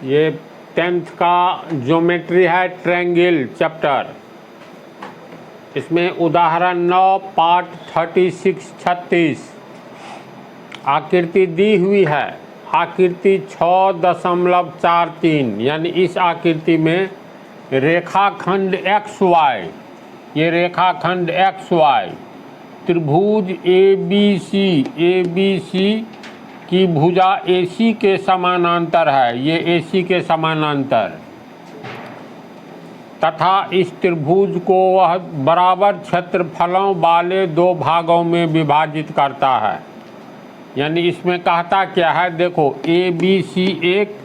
ये 10th का geometry है, ट्रायंगल चैप्टर। इसमें उदाहरण 9 पार्ट 36 आकृति दी हुई है। आकृति 6.43 यानी इस आकृति में रेखाखंड XY, ये रेखाखंड XY त्रिभुज ABC की भुजा AC के समानांतर है, ये AC के समानांतर, तथा इस त्रिभुज को वह बराबर क्षेत्रफलों वाले दो भागों में विभाजित करता है। यानी इसमें कहता क्या है, देखो ABC एक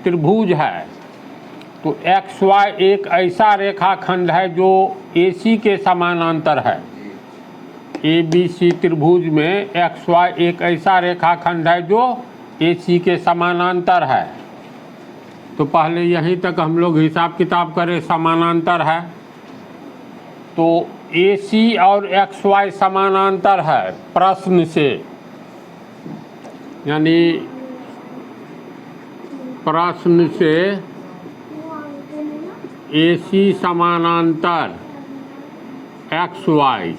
त्रिभुज है, तो XY एक ऐसा रेखाखंड है जो AC के समानांतर है। ABC त्रिभुज में XY एक ऐसा रेखाखंड है जो AC के समानांतर है। तो पहले यहीं तक हम लोग हिसाब किताब करें, समानांतर है तो AC और XY समानांतर है प्रश्न से, यानी प्रश्न से AC समानांतर XY,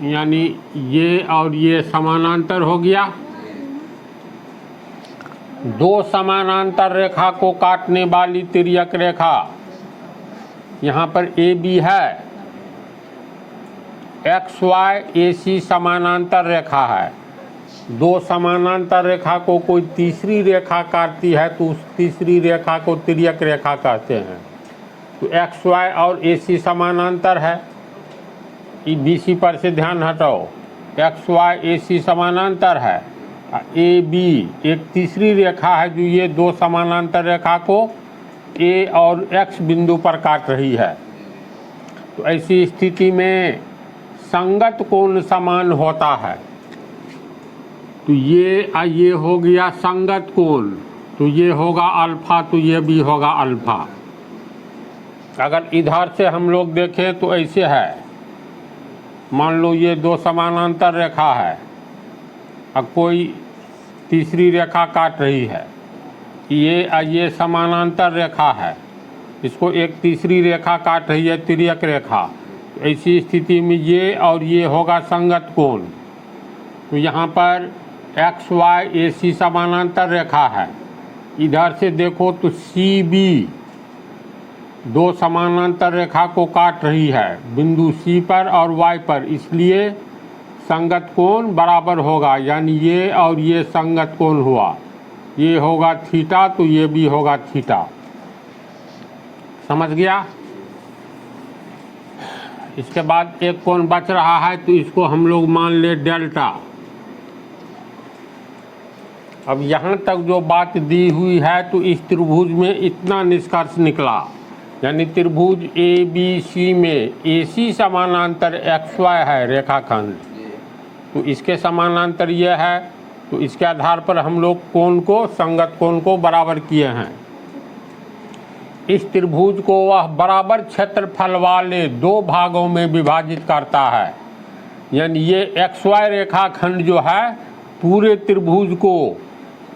यानी ये और ये समानांतर हो गया। दो समानांतर रेखा को काटने वाली तिर्यक रेखा, यहाँ पर AB है, XY AC समानांतर रेखा है। दो समानांतर रेखा को कोई तीसरी रेखा काटती है तो उस तीसरी रेखा को तिर्यक रेखा कहते हैं। तो XY और AC समानांतर है, BC पर से ध्यान हटाओ, XY AC समानांतर है। AB एक तीसरी रेखा है जो ये दो समानांतर रेखा को A और X बिंदु पर काट रही है। तो ऐसी स्थिति में संगत कोण समान होता है। तो ये हो गया संगत कोण, तो ये होगा अल्फा, तो ये भी होगा अल्फा। अगर इधर से हम लोग देखें तो ऐसे है, मान लो ये दो समानांतर रेखा है, अब कोई तीसरी रेखा काट रही है, ये समानांतर रेखा है, इसको एक तीसरी रेखा काट रही है तिर्यक रेखा। तो ऐसी स्थिति में ये और ये होगा संगत कोण। तो यहाँ पर XY AC समानांतर रेखा है, इधर से देखो तो CB दो समानांतर रेखा को काट रही है बिंदु C पर और Y पर, इसलिए संगत कोण बराबर होगा, यानी ये और ये संगत कोण हुआ। ये होगा थीटा तो ये भी होगा थीटा। समझ गया? इसके बाद एक कोण बच रहा है तो इसको हम लोग मान ले डेल्टा। अब यहाँ तक जो बात दी हुई है तो इस त्रिभुज में इतना निष्कर्ष निकला, यानी त्रिभुज ABC में AC समानांतर XY है रेखाखंड, तो इसके समानांतर ये है, तो इसके आधार पर हम लोग कोण को, संगत कोण को बराबर किए हैं। इस त्रिभुज को वह बराबर क्षेत्रफल वाले दो भागों में विभाजित करता है। यानी ये XY रेखाखंड जो है पूरे त्रिभुज को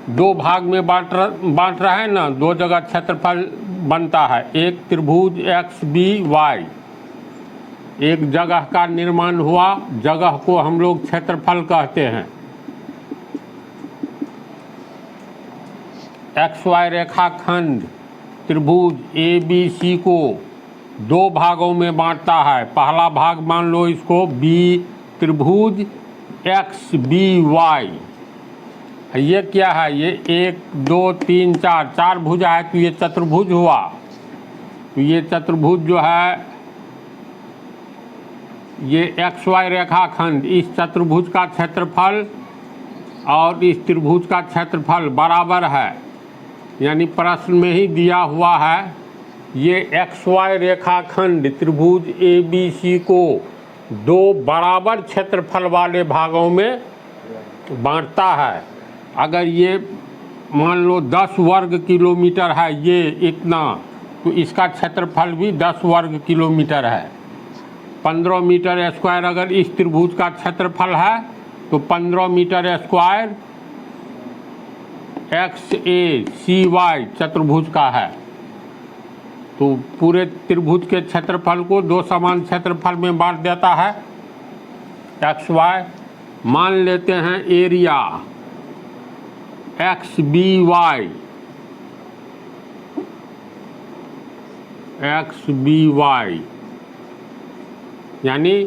दो भाग में बांट रहा है ना, दो जगह क्षेत्रफल बनता है। एक त्रिभुज XBY, एक जगह का निर्माण हुआ, जगह को हम लोग क्षेत्रफल कहते हैं। XY रेखाखंड त्रिभुज ABC को दो भागों में बांटता है। पहला भाग मान लो इसको B त्रिभुज XBY, ये क्या है, ये 1 2 3 4 भुजा है, तो ये चतुर्भुज हुआ। तो ये चतुर्भुज जो है, ये XY रेखाखंड, इस चतुर्भुज का क्षेत्रफल और इस त्रिभुज का क्षेत्रफल बराबर है। यानी प्रश्न में ही दिया हुआ है, ये XY रेखाखंड त्रिभुज ABC को दो बराबर क्षेत्रफल वाले भागों में बांटता है। अगर ये मान लो 10 वर्ग किलोमीटर है, ये इतना, तो इसका क्षेत्रफल भी 10 वर्ग किलोमीटर है। 15 मीटर स्क्वायर अगर इस त्रिभुज का क्षेत्रफल है तो 15 मीटर स्क्वायर एक्स ए सी वाई चतुर्भुज का है, तो पूरे त्रिभुज के क्षेत्रफल को दो समान क्षेत्रफल में बांट देता है एक्स वाई। मान लेते हैं area X B Y, X B Y यानी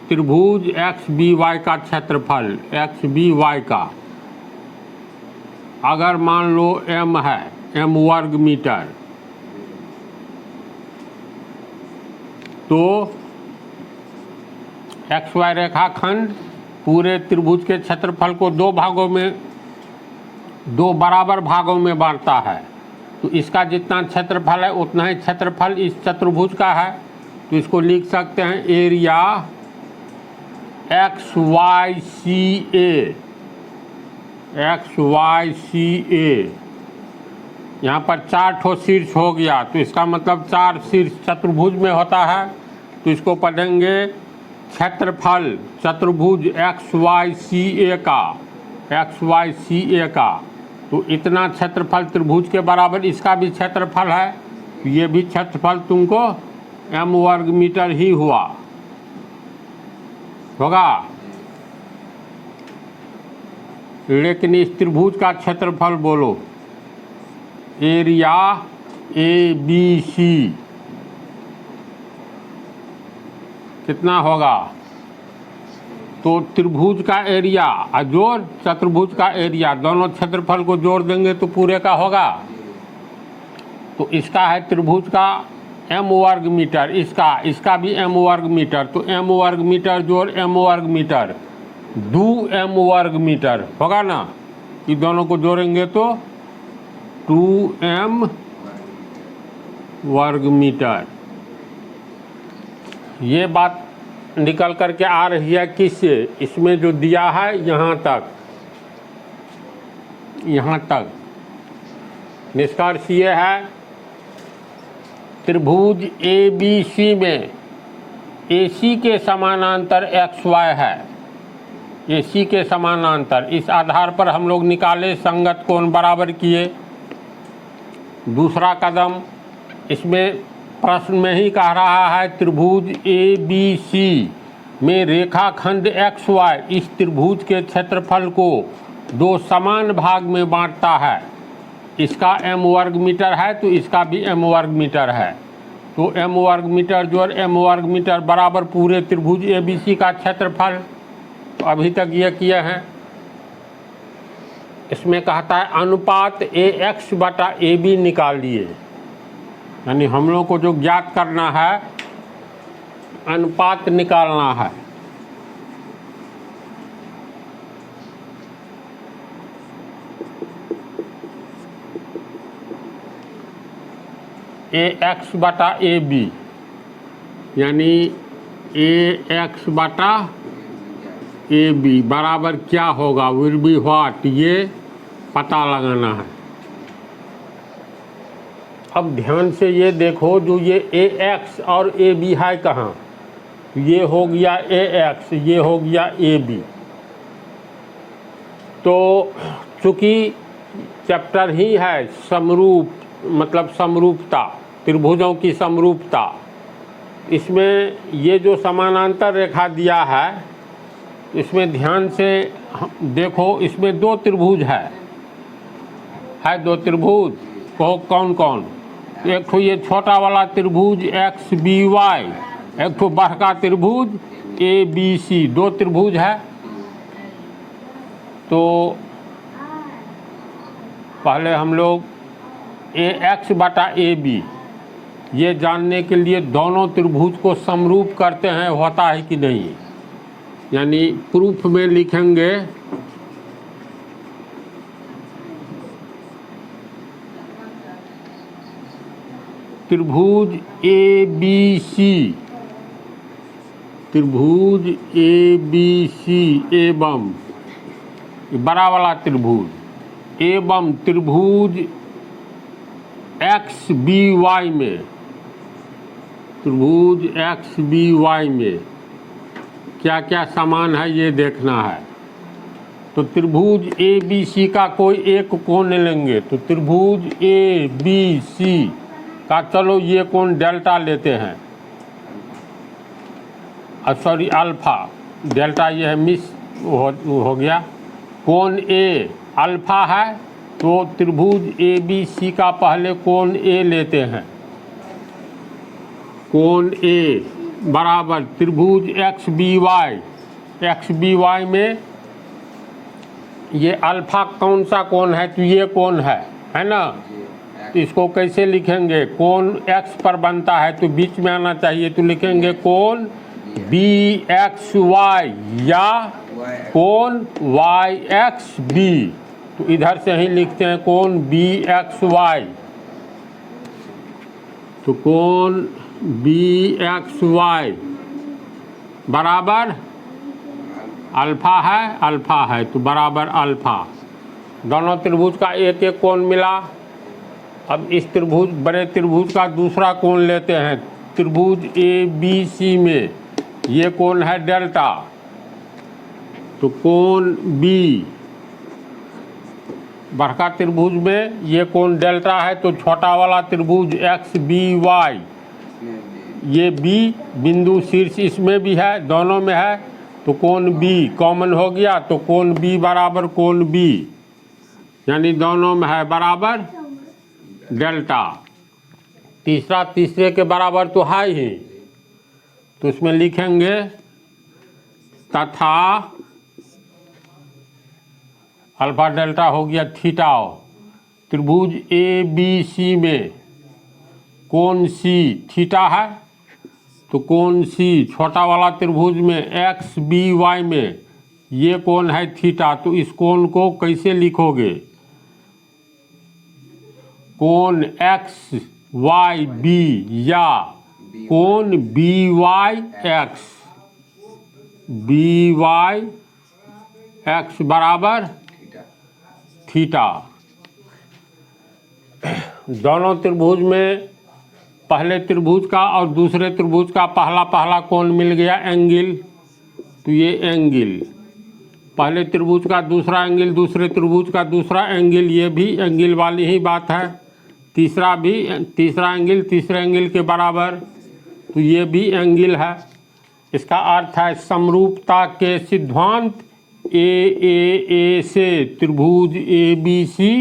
त्रिभुज एक्स बी वाई का क्षेत्रफल एक्स बी वाई का अगर मान लो m है, m वर्ग मीटर, तो एक्स वाई रेखाखंड पूरे त्रिभुज के क्षेत्रफल को दो बराबर भागों में बांटता है, तो इसका जितना क्षेत्रफल है उतना ही क्षेत्रफल इस चतुर्भुज का है। तो इसको लिख सकते हैं एरिया एक्स वाई सी ए, एक्स वाई सी ए। यहाँ पर 4 ठो शीर्ष हो गया, तो इसका मतलब 4 शीर्ष चतुर्भुज में होता है, तो इसको पढ़ेंगे क्षेत्रफल चतुर्भुज एक्स वाई सी ए का, एक्स वाई सी ए का। तो इतना क्षेत्रफल त्रिभुज के बराबर इसका भी क्षेत्रफल है, तो ये भी क्षेत्रफल तुमको m वर्ग मीटर ही होगा। लेकिन इस त्रिभुज का क्षेत्रफल बोलो, एरिया ए बी सी कितना होगा? तो त्रिभुज का एरिया जोड़ चतुर्भुज का एरिया, दोनों क्षेत्रफल को जोड़ देंगे तो पूरे का होगा। तो इसका है त्रिभुज का m वर्ग मीटर, इसका भी m वर्ग मीटर, तो m वर्ग मीटर जोड़ m वर्ग मीटर 2m वर्ग मीटर होगा ना। ये दोनों को जोड़ेंगे तो 2m वर्ग मीटर। ये बात निकल करके आ रही है किससे? इसमें जो दिया है यहाँ तक निष्कर्ष ये है, त्रिभुज ए बी सी में AC के समानांतर एक्स वाई है, AC के समानांतर। इस आधार पर हम लोग निकाले संगत कोण बराबर किए। दूसरा कदम इसमें प्रश्न में ही कह रहा है त्रिभुज ए बी सी में रेखाखंड एक्स वाई इस त्रिभुज के क्षेत्रफल को दो समान भाग में बांटता है। इसका m वर्ग मीटर है तो इसका भी m वर्ग मीटर है, तो m वर्ग मीटर जोड़ m वर्ग मीटर बराबर पूरे त्रिभुज ए बी सी का क्षेत्रफल। तो अभी तक ये किए हैं। इसमें कहता है अनुपात AX बटा AB निकाल लिए, यानी हम लोग को जो ज्ञात करना है अनुपात निकालना है। AX बटा AB यानी AX बटा AB बराबर क्या होगा? Will be what? ये पता लगाना है। अब ध्यान से ये देखो, जो ये AX और AB है कहाँ? ये हो गया AX, ये हो गया AB। तो चूँकि चैप्टर ही है समरूप, मतलब समरूपता, त्रिभुजों की समरूपता, इसमें ये जो समानांतर रेखा दिया है इसमें ध्यान से देखो, इसमें दो त्रिभुज है दो त्रिभुज। कहो कौन कौन? एक तो ये छोटा वाला त्रिभुज एक्स बी वाई, एक तो बड़का त्रिभुज ए बी सी, दो त्रिभुज है। तो पहले हम लोग AX बटा AB ये जानने के लिए दोनों त्रिभुज को समरूप करते हैं, होता है कि नहीं। यानी प्रूफ में लिखेंगे त्रिभुज ABC, त्रिभुज ABC एवं बड़ा वाला त्रिभुज एवं त्रिभुज XBY में, त्रिभुज XBY में क्या क्या समान है ये देखना है। तो त्रिभुज ए बी सी का कोई एक कोण लेंगे, तो त्रिभुज ए बी सी का चलो ये कोण डेल्टा लेते हैं, सॉरी अल्फा, डेल्टा ये है मिस हो गया। कोण ए अल्फा है तो त्रिभुज ए बी सी का पहले कोण ए लेते हैं। कोण ए बराबर त्रिभुज एक्स बी वाई में ये अल्फा कौन सा कोण है, तो ये कोण है ना। तो इसको कैसे लिखेंगे, कोण एक्स पर बनता है तो बीच में आना चाहिए, तो लिखेंगे कोण बी एक्स वाई या कोण वाई एक्स बी। तो इधर से ही लिखते हैं कोण बी एक्स वाई, तो कोण बी एक्स वाई बराबर अल्फा है तो बराबर अल्फा। दोनों त्रिभुज का एक एक कोण मिला। अब इस त्रिभुज बड़े त्रिभुज का दूसरा कोण लेते हैं। त्रिभुज ए बी सी में ये कोण है डेल्टा, तो कोण बी, बड़का त्रिभुज में ये कोण डेल्टा है तो छोटा वाला त्रिभुज एक्स बी वाई, ये बी बिंदु शीर्ष इसमें भी है, दोनों में है, तो कोण बी कॉमन हो गया, तो कोण बी बराबर कोण बी, यानी दोनों में है बराबर डेल्टा। तीसरा तीसरे के बराबर तो है ही, तो इसमें लिखेंगे तथा अल्फा डेल्टा हो गया थीटा। त्रिभुज ए बी सी में कोण सी थीटा है, तो कोण सी छोटा वाला त्रिभुज में एक्स बी वाई में ये कोण है थीटा, तो इस कोण को कैसे लिखोगे, कोण एक्स वाई बी या कोण बी वाई एक्स बराबर थीटा। दोनों त्रिभुज में पहले त्रिभुज का और दूसरे त्रिभुज का पहला कोण मिल गया एंगल, तो ये एंगल पहले त्रिभुज का दूसरा एंगल, दूसरे त्रिभुज का दूसरा एंगल, ये भी एंगल वाली ही बात है। तीसरा एंगल तीसरे एंगल के बराबर, तो ये भी एंगल है। इसका अर्थ है समरूपता के सिद्धांत ए से त्रिभुज ए बी सी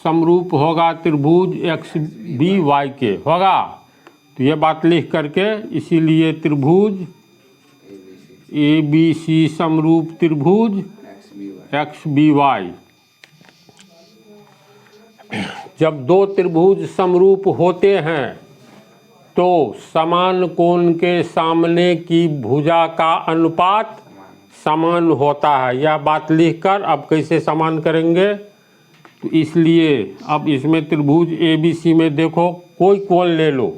समरूप होगा त्रिभुज एक्स बी वाई के होगा। तो ये बात लिख करके, इसीलिए त्रिभुज ए बी सी समरूप त्रिभुज एक्स बी वाई। जब दो त्रिभुज समरूप होते हैं तो समान कोण के सामने की भुजा का अनुपात समान होता है। यह बात लिखकर अब कैसे समान करेंगे, तो इसलिए अब इसमें त्रिभुज ए बी सी में देखो कोई कोण ले लो।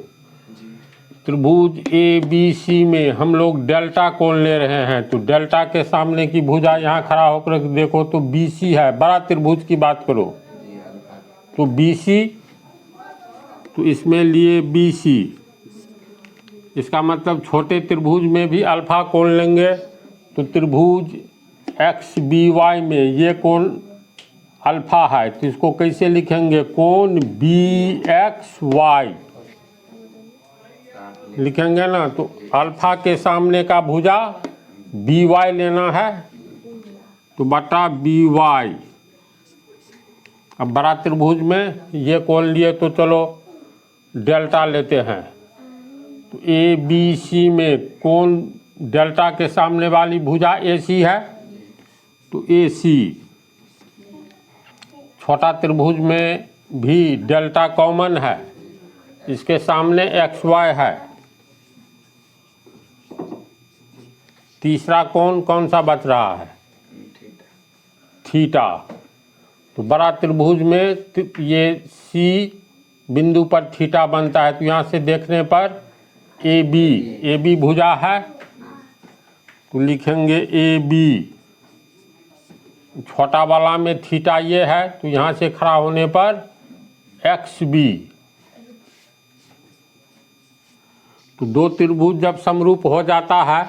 त्रिभुज ए बी सी में हम लोग डेल्टा कोण ले रहे हैं, तो डेल्टा के सामने की भुजा यहाँ खड़ा होकर देखो तो बी सी है। बड़ा त्रिभुज की बात करो तो बी सी, तो इसमें लिए बी सी, इसका मतलब छोटे त्रिभुज में भी अल्फा कोण लेंगे। तो त्रिभुज एक्स बी वाई में ये कोण अल्फा है, तो इसको कैसे लिखेंगे, कोण बी एक्स वाई लिखेंगे ना। तो अल्फा के सामने का भुजा बी वाई लेना है, तो बटा बी वाई। अब बड़ा त्रिभुज में ये कोण लिए तो चलो डेल्टा लेते हैं। तो ए बी सी में कोण डेल्टा के सामने वाली भुजा ए सी है, तो ए सी। छोटा त्रिभुज में भी डेल्टा कॉमन है, इसके सामने एक्स वाई है। तीसरा कोण कौन सा बच रहा है, थीटा। तो बड़ा त्रिभुज में ये सी बिंदु पर थीटा बनता है, तो यहाँ से देखने पर ए बी भुजा है, तो लिखेंगे ए बी। छोटा वाला में थीटा ये है, तो यहाँ से खड़ा होने पर एक्स बी। तो दो त्रिभुज जब समरूप हो जाता है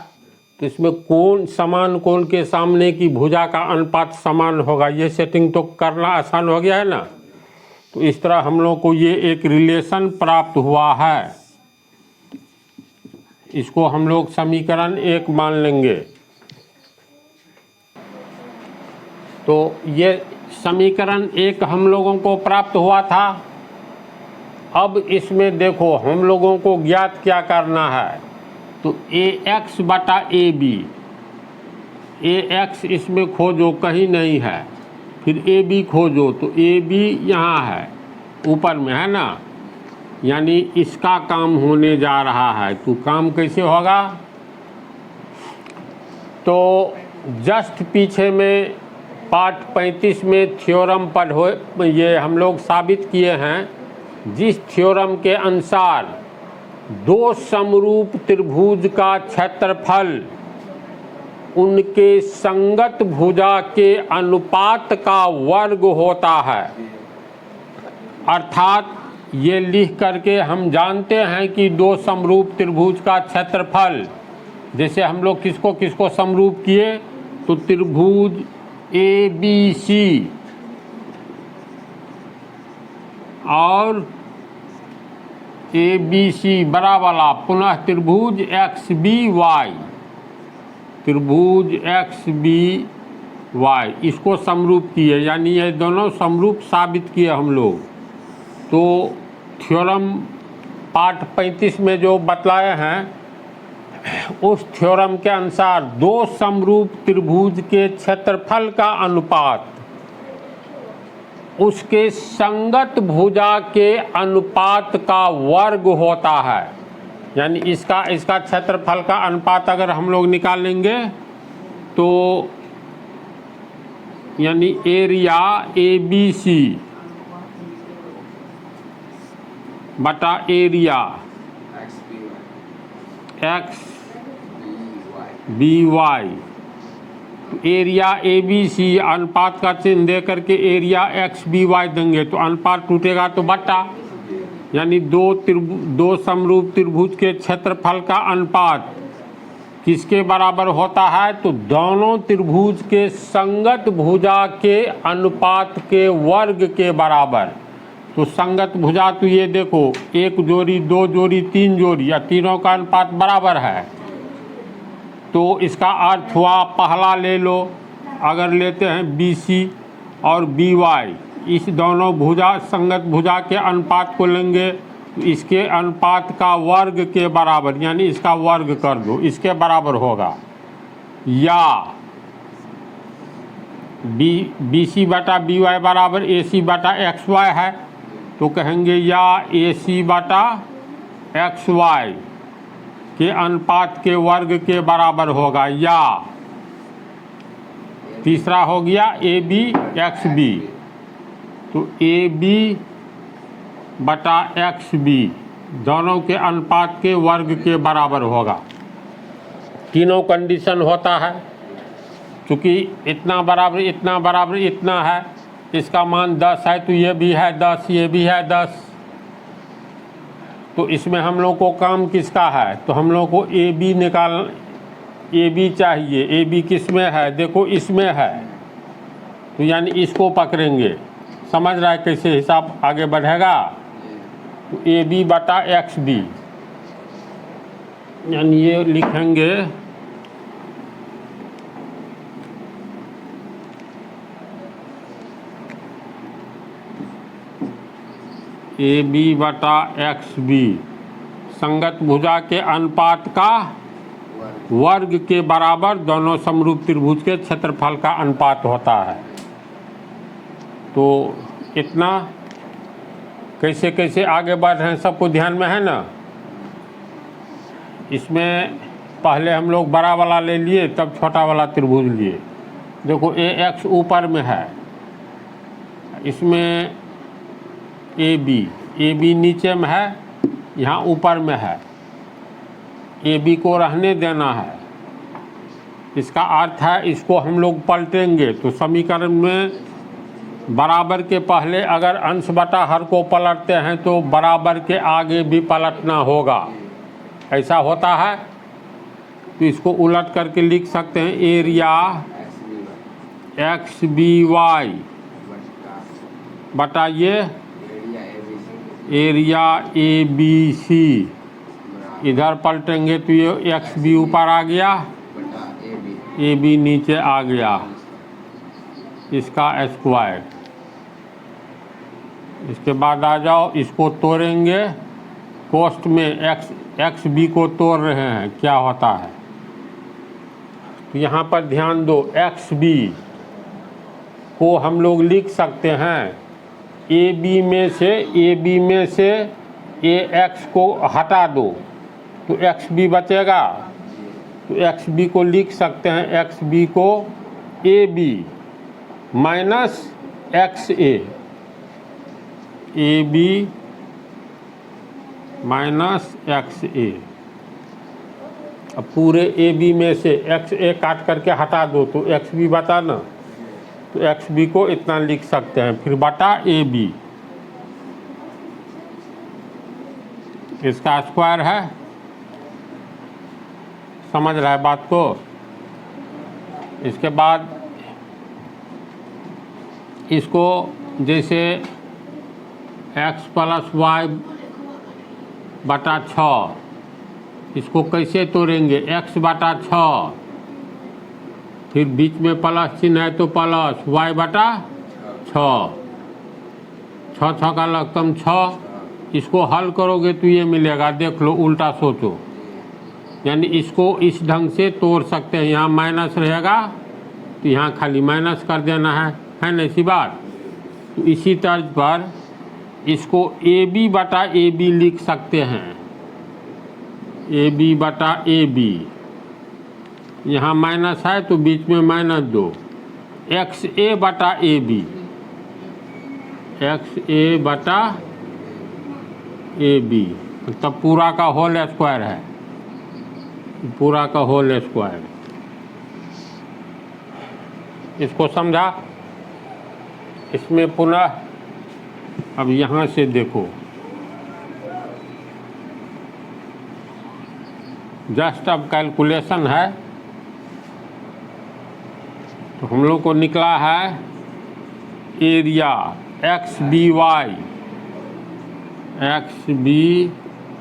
तो इसमें कोण, समान कोण के सामने की भुजा का अनुपात समान होगा। ये सेटिंग तो करना आसान हो गया है ना। तो इस तरह हम लोग को ये एक रिलेशन प्राप्त हुआ है। इसको हम लोग समीकरण 1 मान लेंगे। तो ये समीकरण 1 हम लोगों को प्राप्त हुआ था। अब इसमें देखो हम लोगों को ज्ञात क्या करना है। तो ax बटा ab, ax इसमें खोजो, कहीं नहीं है। फिर ab खोजो, तो ab यहाँ है, ऊपर में है ना। यानी इसका काम होने जा रहा है। तो काम कैसे होगा? तो जस्ट पीछे में पाठ 35 में थ्योरम पढ़ो, ये हम लोग साबित किए हैं। जिस थ्योरम के अनुसार दो समरूप त्रिभुज का क्षेत्रफल उनके संगत भुजा के अनुपात का वर्ग होता है। अर्थात ये लिख करके हम जानते हैं कि दो समरूप त्रिभुज का क्षेत्रफल, जैसे हम लोग किसको किसको समरूप किए, तो त्रिभुज ABC और ABC बड़ा वाला, पुनः त्रिभुज XBY, त्रिभुज XBY इसको समरूप किए। यानी ये दोनों समरूप साबित किए हम लोग। तो थ्योरम पाठ 35 में जो बतलाए हैं, उस थ्योरम के अनुसार दो समरूप त्रिभुज के क्षेत्रफल का अनुपात उसके संगत भुजा के अनुपात का वर्ग होता है। यानी इसका क्षेत्रफल का अनुपात अगर हम लोग निकालेंगे तो यानी एरिया ABC बटा एरिया XBY, एरिया ABC अनुपात का चिन्ह दे करके एरिया XBY देंगे तो अनुपात टूटेगा तो बटा। यानी दो समरूप त्रिभुज के क्षेत्रफल का अनुपात किसके बराबर होता है? तो दोनों त्रिभुज के संगत भुजा के अनुपात के वर्ग के बराबर। तो संगत भुजा तो ये देखो, एक जोड़ी, दो जोड़ी, तीन जोड़ी, या तीनों का अनुपात बराबर है। तो इसका अर्थ हुआ, पहला ले लो, अगर लेते हैं BC और BY, इस दोनों भुजा संगत भुजा के अनुपात को लेंगे तो इसके अनुपात का वर्ग के बराबर, यानी इसका वर्ग कर दो, इसके बराबर होगा। या BC बटा BY बराबर AC बटा XY है, तो कहेंगे या AC बटा XY के अनुपात के वर्ग के बराबर होगा। या तीसरा हो गया AB XB, तो AB बटा XB दोनों के अनुपात के वर्ग के बराबर होगा। तीनों कंडीशन होता है। क्योंकि इतना बराबर इतना बराबर इतना है, इसका मान 10 है, तो ये भी है 10, ये भी है 10। तो इसमें हम लोग को काम किसका है? तो हम लोग को AB चाहिए। AB किस में है? देखो इसमें है, तो यानी इसको पकड़ेंगे। समझ रहा है कैसे हिसाब आगे बढ़ेगा? तो AB बटा XB, यानी ये लिखेंगे AB बटा XB संगत भुजा के अनुपात का वर्ग के बराबर दोनों समरूप त्रिभुज के क्षेत्रफल का अनुपात होता है। तो इतना कैसे कैसे आगे बढ़ रहे हैं सबको ध्यान में है ना। इसमें पहले हम लोग बड़ा वाला ले लिए, तब छोटा वाला त्रिभुज लिए। देखो AX ऊपर में है, इसमें AB नीचे में है, यहाँ ऊपर में है। AB को रहने देना है। इसका अर्थ है इसको हम लोग पलटेंगे तो समीकरण में बराबर के पहले अगर अंश बटा हर को पलटते हैं तो बराबर के आगे भी पलटना होगा। ऐसा होता है। तो इसको उलट करके लिख सकते हैं एरिया एक्स बी वाई बटा ये एरिया ए बी सी। इधर पलटेंगे तो ये एक्स बी ऊपर आ गया, ए बी नीचे आ गया, इसका स्क्वायर। इसके बाद आ जाओ, इसको तोड़ेंगे, कोष्ठ में एक्स बी को तोड़ रहे हैं, क्या होता है। तो यहाँ पर ध्यान दो, एक्स बी को हम लोग लिख सकते हैं ए बी में से ए एक्स को हटा दो तो एक्स बी बचेगा। तो एक्स बी को लिख सकते हैं, एक्स बी को A B minus X A B minus X A. अब पूरे ए बी में से एक्स ए काट करके हटा दो तो एक्स बी बचा ना, तो एक्स बी को इतना लिख सकते हैं, फिर बटा ए बी, इसका स्क्वायर है। समझ रहा है बात को। इसके बाद इसको जैसे x प्लस वाई बटा 6, इसको कैसे तोड़ेंगे, x बटा 6, फिर बीच में प्लस चिन्ह है तो प्लस y बटा 6, 6 का लघुत्तम 6। इसको हल करोगे तो ये मिलेगा, देख लो उल्टा सोचो, यानी इसको इस ढंग से तोड़ सकते हैं। यहाँ माइनस रहेगा तो यहाँ खाली माइनस कर देना है ना, इसी बात। तो इसी तर्ज पर इसको ए बी बटा ए बी लिख सकते हैं, ए बी बटा ए बी। यहाँ माइनस है तो बीच में माइनस दो, एक्स ए बटा ए बी, एक्स ए बटा ए बी, तब पूरा का होल स्क्वायर है, पूरा का होल स्क्वायर। इसको समझा। इसमें पुनः अब यहाँ से देखो, जस्ट अब कैलकुलेशन है, तो हम लोग को निकला है एरिया एक्स बी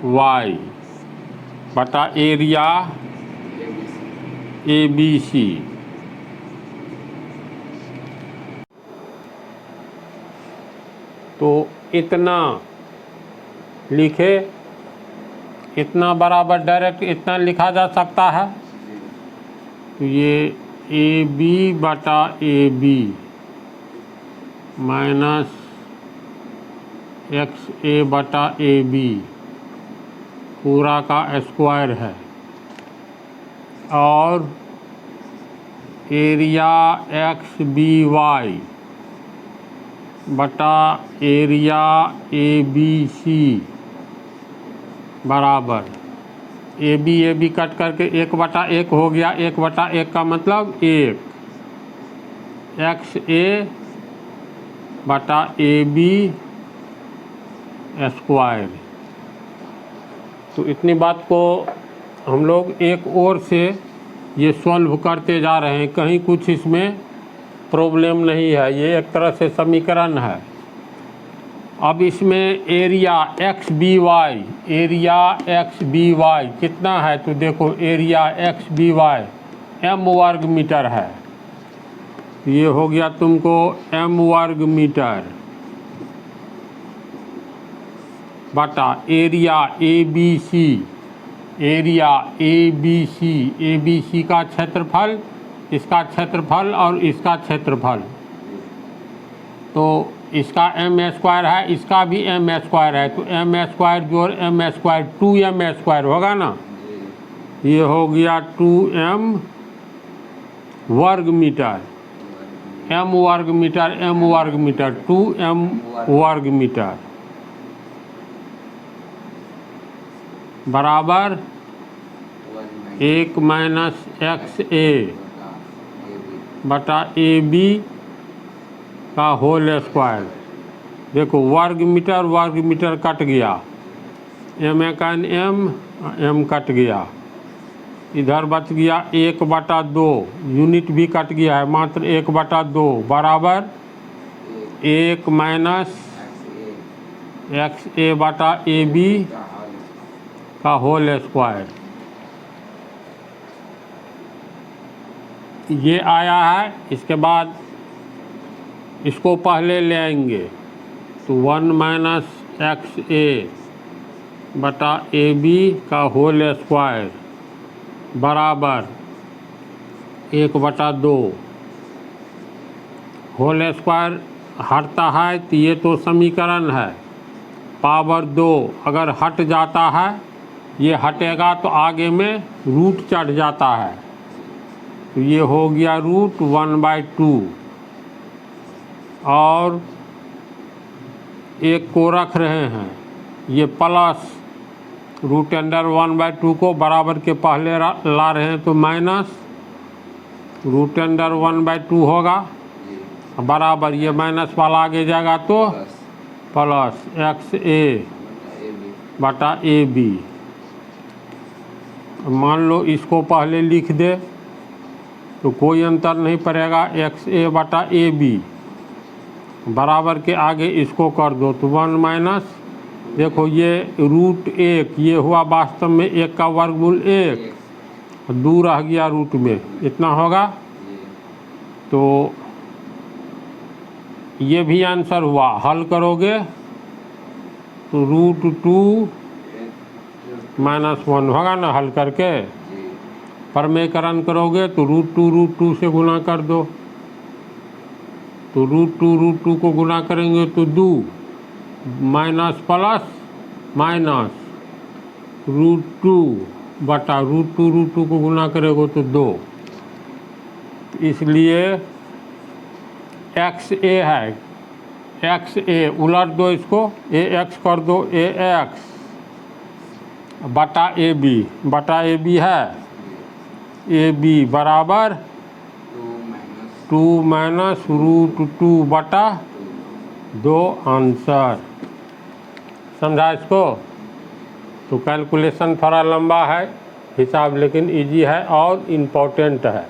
वाई बटा एरिया ए बी सी। तो इतना लिखे, इतना बराबर डायरेक्ट इतना लिखा जा सकता है। तो ये ए बी बटा ए बी माइनस एक्स ए बटा ए बी पूरा का स्क्वायर है, और एरिया एक्स बी वाई बटा एरिया ए बी सी बराबर ए बी कट करके 1/1 हो गया। 1/1 का मतलब 1, एक्स ए बटा ए बी स्क्वायर। तो इतनी बात को हम लोग एक ओर से ये सॉल्व करते जा रहे हैं, कहीं कुछ इसमें प्रॉब्लम नहीं है, ये एक तरह से समीकरण है। अब इसमें area X B Y, area X B Y कितना है, तो देखो area X B Y m वर्ग मीटर है, ये हो गया तुमको m वर्ग मीटर बटा area A B C, area A B C का क्षेत्रफल, इसका क्षेत्रफल और इसका क्षेत्रफल। तो इसका m स्क्वायर है, इसका भी m स्क्वायर है, तो m स्क्वायर जोड़ m स्क्वायर 2m स्क्वायर होगा ना, ये हो गया 2m वर्ग मीटर, m वर्ग मीटर 2m वर्ग मीटर बराबर 1 माइनस एक्स ए बटा ए बी का होल स्क्वायर। देखो वर्ग मीटर कट गया, m का m कट गया, इधर बच गया 1/2, यूनिट भी कट गया है, मात्र 1/2 बराबर 1 माइनस XA बटा AB का होल स्क्वायर। ये आया है। इसके बाद इसको पहले ले आएंगे तो 1 माइनस XA बटा AB का होल स्क्वायर बराबर 1/2। होल स्क्वायर हटता है तो ये तो समीकरण है, पावर 2 अगर हट जाता है, ये हटेगा तो आगे में रूट चढ़ जाता है, तो ये हो गया √1/2। और एक को रख रहे हैं, ये प्लस √1/2 को बराबर के पहले ला रहे हैं तो माइनस √1/2 होगा, बराबर ये माइनस वाला आगे जाएगा तो प्लस XA बटा AB। मान लो इसको पहले लिख दे तो कोई अंतर नहीं पड़ेगा, XA बटा AB बराबर के आगे इसको कर दो तो 1 माइनस, देखो ये √1, ये हुआ वास्तव में 1 का वर्गमूल 1, 2 रह गया रूट में, इतना होगा। तो ये भी आंसर हुआ। हल करोगे तो √2 - 1 होगा ना, हल करके परमेयकरण करोगे तो √2 से गुना कर दो, तो √2 को गुना करेंगे तो 2 माइनस प्लस माइनस √2 बटा √2 को गुना करेंगे तो 2। इसलिए XA है, XA उलट दो इसको, AX कर दो, AX बटा AB है, AB बराबर 2 माइनस √2 बटा 2 आंसर। समझा इसको? तो कैलकुलेशन थोड़ा लंबा है, हिसाब लेकिन इजी है और इम्पोर्टेंट है।